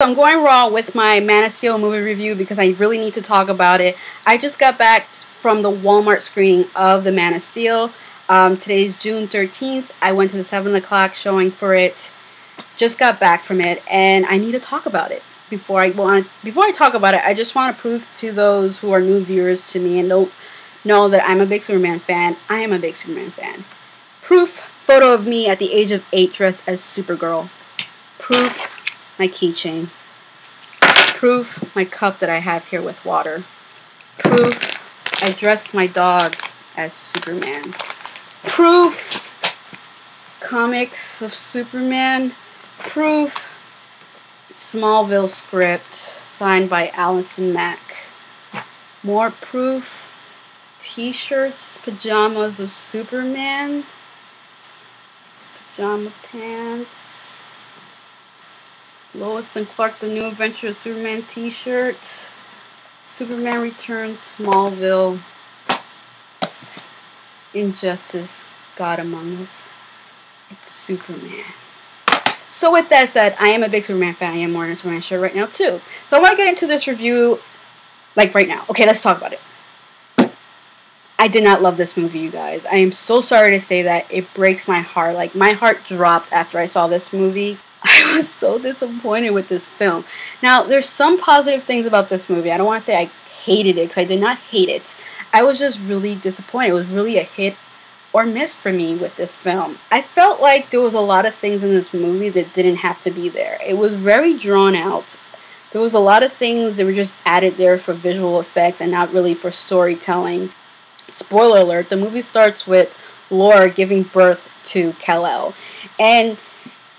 So I'm going raw with my Man of Steel movie review because I really need to talk about it. I just got back from the Walmart screening of the Man of Steel. Today's June 13th. I went to the 7 o'clock showing for it. Just got back from it, and I need to talk about it. Before I talk about it, I just want to prove to those who are new viewers to me and don't know that I'm a big Superman fan. I am a big Superman fan. Proof: photo of me at the age of 8 dressed as Supergirl. Proof: my keychain. Proof: my cup that I have here with water. Proof: I dressed my dog as Superman. Proof: comics of Superman. Proof: Smallville script signed by Allison Mack. More proof: t-shirts, pajamas of Superman. Pajama pants. Lois and Clark, The New Adventure of Superman t-shirt. Superman Returns, Smallville. Injustice, God Among Us. It's Superman. So with that said, I am a big Superman fan. I am wearing a Superman shirt right now too. So I want to get into this review like right now. Okay, let's talk about it. I did not love this movie, you guys. I am so sorry to say that. It breaks my heart. Like, my heart dropped after I saw this movie. I was so disappointed with this film. Now, there's some positive things about this movie. I don't want to say I hated it, because I did not hate it. I was just really disappointed. It was really a hit or miss for me with this film. I felt like there was a lot of things in this movie that didn't have to be there. It was very drawn out. There was a lot of things that were just added there for visual effects and not really for storytelling. Spoiler alert, the movie starts with Laura giving birth to Kal-El. And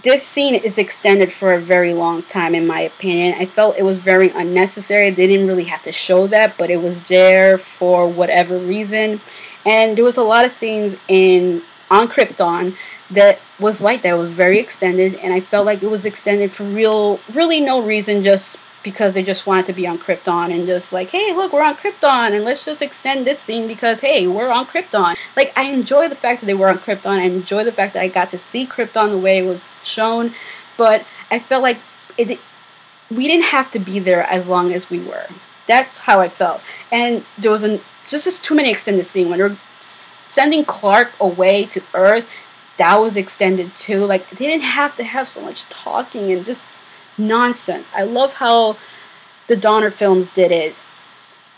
this scene is extended for a very long time, in my opinion. I felt it was very unnecessary. They didn't really have to show that, but it was there for whatever reason. And there was a lot of scenes on Krypton that was like that. It was very extended, and I felt like it was extended for really no reason, just because they just wanted to be on Krypton and just like, hey, look, we're on Krypton, and let's just extend this scene because, hey, we're on Krypton. Like, I enjoy the fact that they were on Krypton. I enjoy the fact that I got to see Krypton the way it was shown, but I felt like we didn't have to be there as long as we were. That's how I felt. And there was just too many extended scenes. When they're sending Clark away to Earth, that was extended too. Like, they didn't have to have so much talking and just nonsense. I love how the Donner films did it.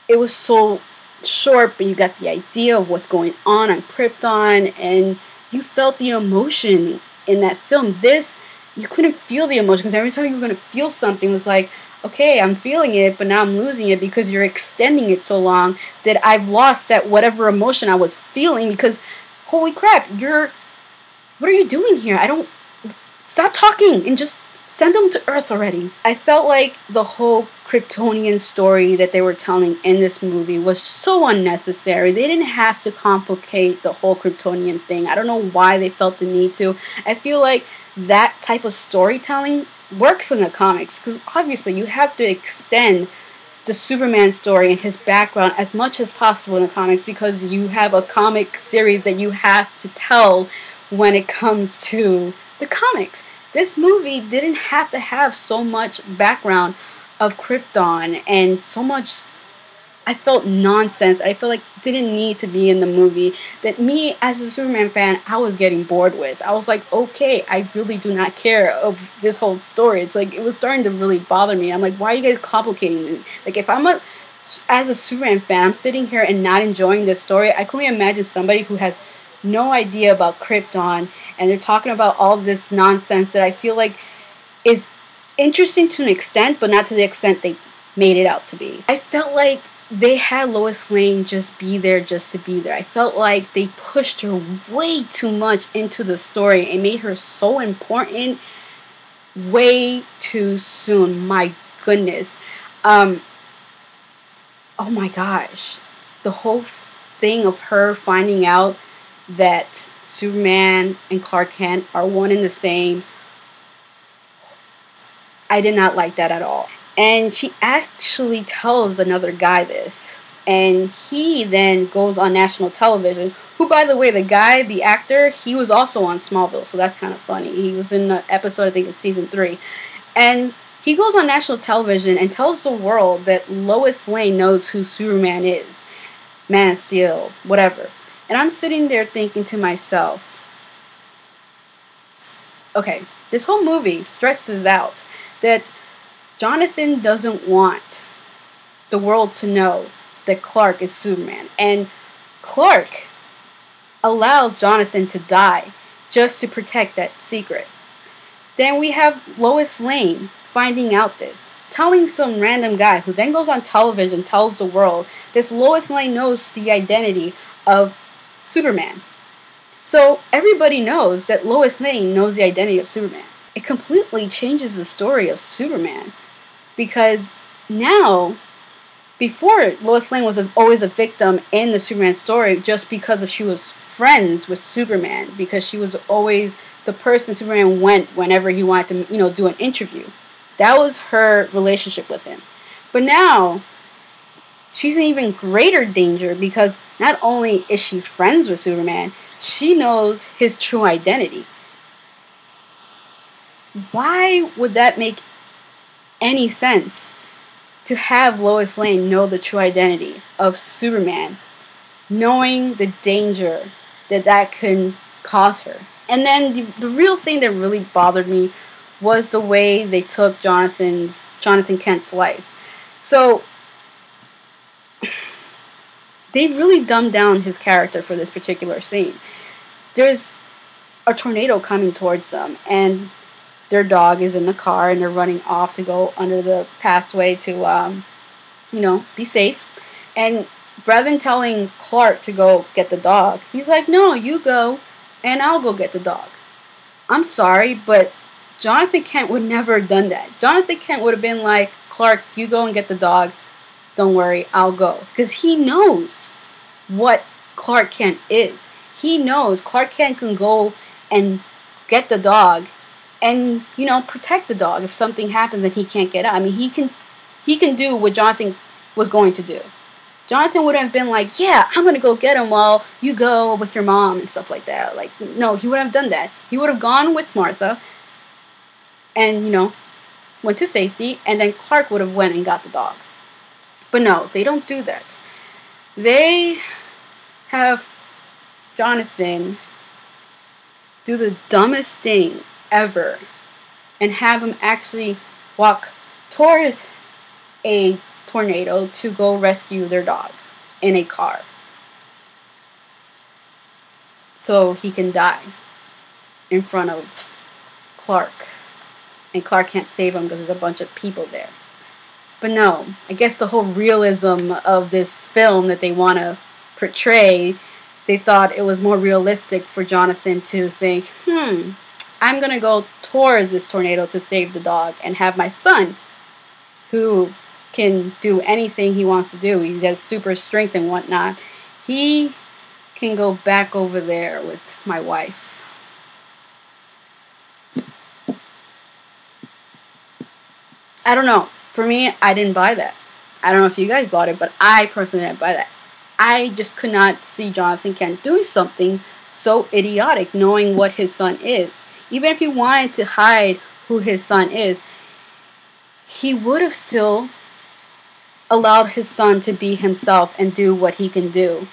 It was so short, but you got the idea of what's going on Krypton, and you felt the emotion in that film. This, you couldn't feel the emotion, because every time you were going to feel something, it was like, okay, I'm feeling it, but now I'm losing it because you're extending it so long that I've lost that whatever emotion I was feeling, because holy crap, what are you doing here? Stop talking and just send them to Earth already. I felt like the whole Kryptonian story that they were telling in this movie was so unnecessary. They didn't have to complicate the whole Kryptonian thing. I don't know why they felt the need to. I feel like that type of storytelling works in the comics, because obviously you have to extend the Superman story and his background as much as possible in the comics, because you have a comic series that you have to tell when it comes to the comics. This movie didn't have to have so much background of Krypton and so much, I felt, nonsense. I feel like didn't need to be in the movie, that me as a Superman fan, I was getting bored with. I was like, okay, I really do not care of this whole story. It's like, it was starting to really bother me. I'm like, why are you guys complicating it? Like, if as a Superman fan, I'm sitting here and not enjoying this story, I can only imagine somebody who has no idea about Krypton, and they're talking about all this nonsense that I feel like is interesting to an extent, but not to the extent they made it out to be. I felt like they had Lois Lane just be there just to be there. I felt like they pushed her way too much into the story and made her so important way too soon. My goodness. Oh my gosh. The whole thing of her finding out that Superman and Clark Kent are one and the same, I did not like that at all. And she actually tells another guy this, and he then goes on national television, who, by the way, the actor, he was also on Smallville, so that's kind of funny. He was in the episode, I think it's season 3, and He goes on national television and tells the world that Lois Lane knows who Superman is. Man of Steel, whatever. And I'm sitting there thinking to myself, okay, this whole movie stresses out that Jonathan doesn't want the world to know that Clark is Superman. And Clark allows Jonathan to die just to protect that secret. Then we have Lois Lane finding out this, telling some random guy who then goes on television, tells the world this Lois Lane knows the identity of Superman. So everybody knows that Lois Lane knows the identity of Superman. It completely changes the story of Superman, because now, before, Lois Lane was always a victim in the Superman story just because she was friends with Superman, because she was always the person Superman went whenever he wanted to, do an interview. That was her relationship with him. But now, she's in even greater danger, because not only is she friends with Superman, she knows his true identity. Why would that make any sense, to have Lois Lane know the true identity of Superman, knowing the danger that can cause her? And then the real thing that really bothered me was the way they took Jonathan Kent's life. So they really dumbed down his character for this particular scene. There's a tornado coming towards them, and their dog is in the car, and they're running off to go under the passway to, be safe. And rather than telling Clark to go get the dog, he's like, no, you go, and I'll go get the dog. I'm sorry, but Jonathan Kent would never have done that. Jonathan Kent would have been like, Clark, you go and get the dog. Don't worry, I'll go. Because he knows what Clark Kent is. He knows Clark Kent can go and get the dog and, protect the dog if something happens and he can't get out. I mean, he can do what Jonathan was going to do. Jonathan would have been like, yeah, I'm going to go get him while you go with your mom and stuff like that. Like, no, he wouldn't have done that. He would have gone with Martha and, went to safety, and then Clark would have went and got the dog. But no, they don't do that. They have Jonathan do the dumbest thing ever and have him actually walk towards a tornado to go rescue their dog in a car, so he can die in front of Clark, and Clark can't save him because there's a bunch of people there. But no, I guess the whole realism of this film that they want to portray, they thought it was more realistic for Jonathan to think, I'm going to go towards this tornado to save the dog and have my son, who can do anything he wants to do, he has super strength and whatnot, he can go back over there with my wife. I don't know. For me, I didn't buy that. I don't know if you guys bought it, but I personally didn't buy that. I just could not see Jonathan Kent doing something so idiotic, knowing what his son is. Even if he wanted to hide who his son is, he would have still allowed his son to be himself and do what he can do.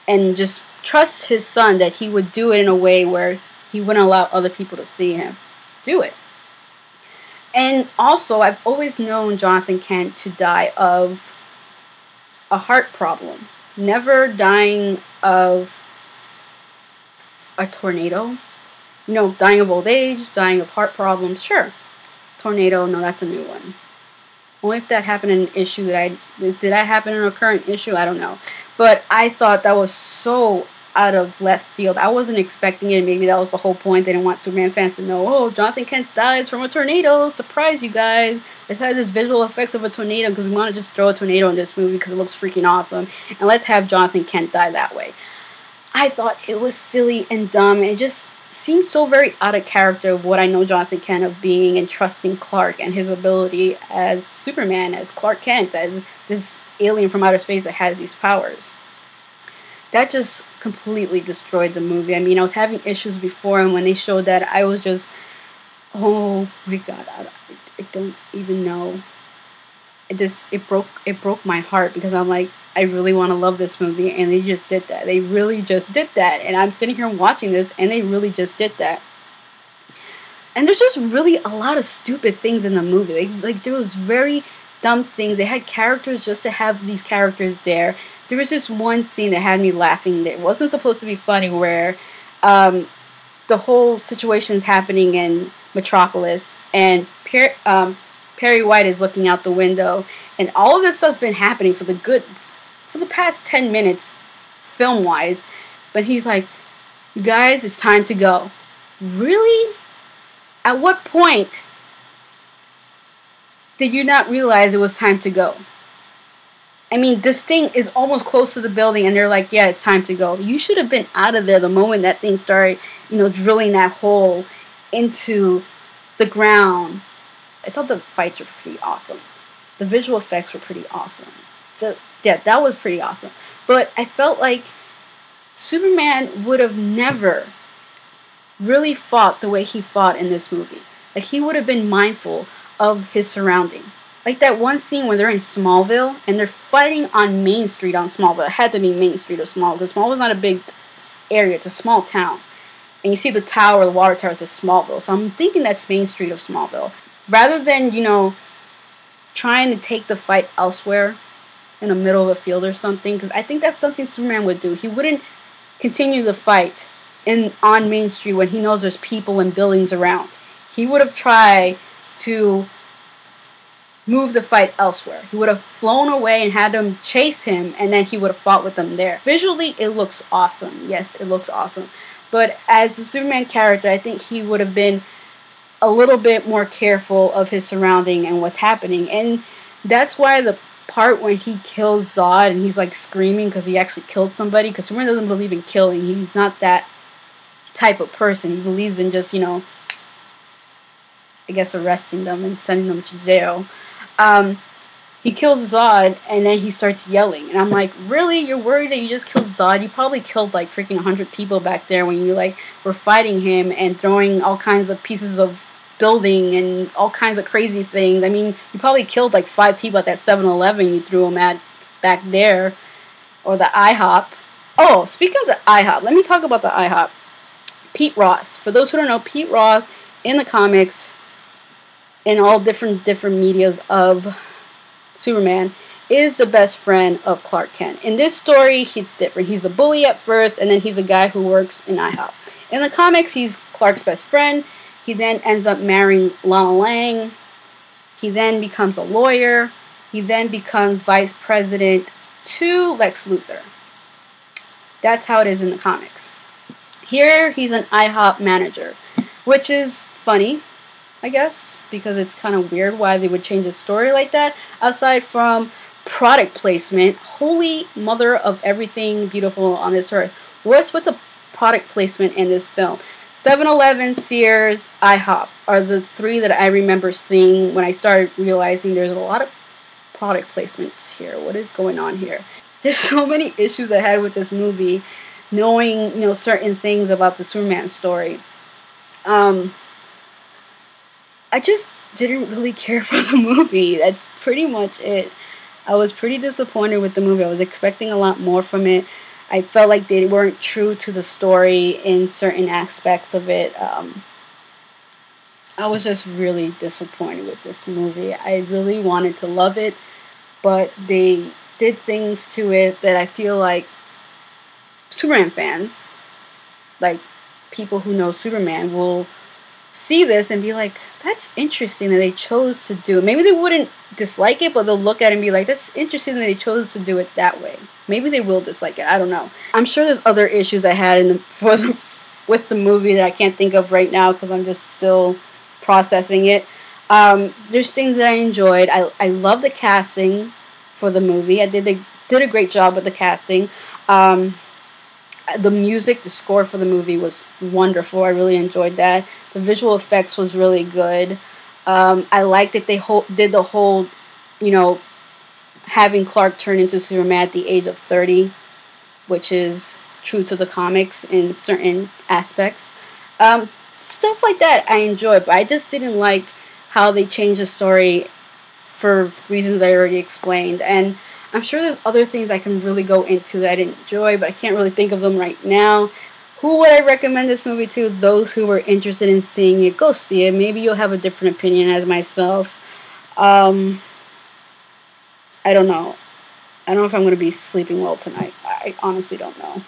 And just trust his son that he would do it in a way where he wouldn't allow other people to see him do it. And also, I've always known Jonathan Kent to die of a heart problem. Never dying of a tornado. Dying of old age, dying of heart problems, sure. Tornado, no, that's a new one. Only if that happened in an issue did that happen in a current issue? I don't know. But I thought that was so out of left field. I wasn't expecting it. Maybe that was the whole point. They didn't want Superman fans to know, oh, Jonathan Kent dies from a tornado. Surprise, you guys. It has this visual effects of a tornado because we want to just throw a tornado in this movie because it looks freaking awesome. And let's have Jonathan Kent die that way. I thought it was silly and dumb. It just seemed so very out of character of what I know Jonathan Kent of being and trusting Clark and his ability as Superman, as Clark Kent, as this alien from outer space that has these powers. That just completely destroyed the movie. I mean, I was having issues before, and when they showed that, I was just, oh my god. I don't even know. It broke my heart, because I'm like, I really want to love this movie, and they just did that. They really just did that. And I'm sitting here watching this, and they really just did that. And there's just really a lot of stupid things in the movie. There was very dumb things. They had characters just to have these characters there. There was this one scene that had me laughing. That wasn't supposed to be funny, where the whole situation's happening in Metropolis, and Perry White is looking out the window, and all of this stuff's been happening for the past 10 minutes, film-wise. But he's like, "You guys, it's time to go." Really? At what point did you not realize it was time to go? I mean, this thing is almost close to the building, and they're like, "Yeah, it's time to go." You should have been out of there the moment that thing started, drilling that hole into the ground. I thought the fights were pretty awesome. The visual effects were pretty awesome. That was pretty awesome. But I felt like Superman would have never really fought the way he fought in this movie. Like, he would have been mindful of his surrounding. Like that one scene when they're in Smallville and they're fighting on Main Street on Smallville. It had to be Main Street of Smallville, because Smallville's not a big area, it's a small town. And you see the tower, the water tower says Smallville. So I'm thinking that's Main Street of Smallville. Rather than, trying to take the fight elsewhere in the middle of a field or something, because I think that's something Superman would do. He wouldn't continue the fight on Main Street when he knows there's people and buildings around. He would have tried to move the fight elsewhere. He would have flown away and had them chase him, and then he would have fought with them there. Visually, it looks awesome. Yes, it looks awesome. But as the Superman character, I think he would have been a little bit more careful of his surrounding and what's happening. And that's why the part when he kills Zod and he's like screaming because he actually killed somebody, because Superman doesn't believe in killing. He's not that type of person. He believes in just, I guess, arresting them and sending them to jail. He kills Zod, and then he starts yelling. And I'm like, really? You're worried that you just killed Zod? You probably killed, like, freaking 100 people back there when you, like, were fighting him and throwing all kinds of pieces of building and all kinds of crazy things. I mean, you probably killed, like, 5 people at that 7-Eleven you threw them at back there. Or the IHOP. Oh, speaking of the IHOP, let me talk about the IHOP. Pete Ross. For those who don't know, Pete Ross, in the comics, in all different medias of Superman, is the best friend of Clark Kent. In this story, he's different. He's a bully at first, and then he's a guy who works in IHOP. In the comics, he's Clark's best friend. He then ends up marrying Lois Lane. He then becomes a lawyer. He then becomes vice president to Lex Luthor. That's how it is in the comics. Here, he's an IHOP manager, which is funny, I guess, because it's kind of weird why they would change a story like that, aside from product placement. Holy mother of everything beautiful on this earth. What's with the product placement in this film? 7-Eleven, Sears, IHOP are the 3 that I remember seeing when I started realizing there's a lot of product placements here. What is going on here? There's so many issues I had with this movie, knowing, certain things about the Superman story. I just didn't really care for the movie. That's pretty much it. I was pretty disappointed with the movie. I was expecting a lot more from it. I felt like they weren't true to the story in certain aspects of it. I was just really disappointed with this movie. I really wanted to love it, but they did things to it that I feel like Superman fans, like people who know Superman, will see this and be like, that's interesting that they chose to do it. Maybe they wouldn't dislike it, but they'll look at it and be like, that's interesting that they chose to do it that way. Maybe they will dislike it. I don't know. I'm sure there's other issues I had with the movie that I can't think of right now because I'm just still processing it. There's things that I enjoyed. I love the casting for the movie. I did a great job with the casting. The music, the score for the movie was wonderful. I really enjoyed that. The visual effects was really good. I liked that they did the whole, having Clark turn into Superman at the age of 30, which is true to the comics in certain aspects. Stuff like that I enjoyed, but I just didn't like how they changed the story for reasons I already explained. And I'm sure there's other things I can really go into that I didn't enjoy, but I can't really think of them right now. Who would I recommend this movie to? Those who were interested in seeing it, go see it. Maybe you'll have a different opinion as myself. I don't know. I don't know if I'm going to be sleeping well tonight. I honestly don't know.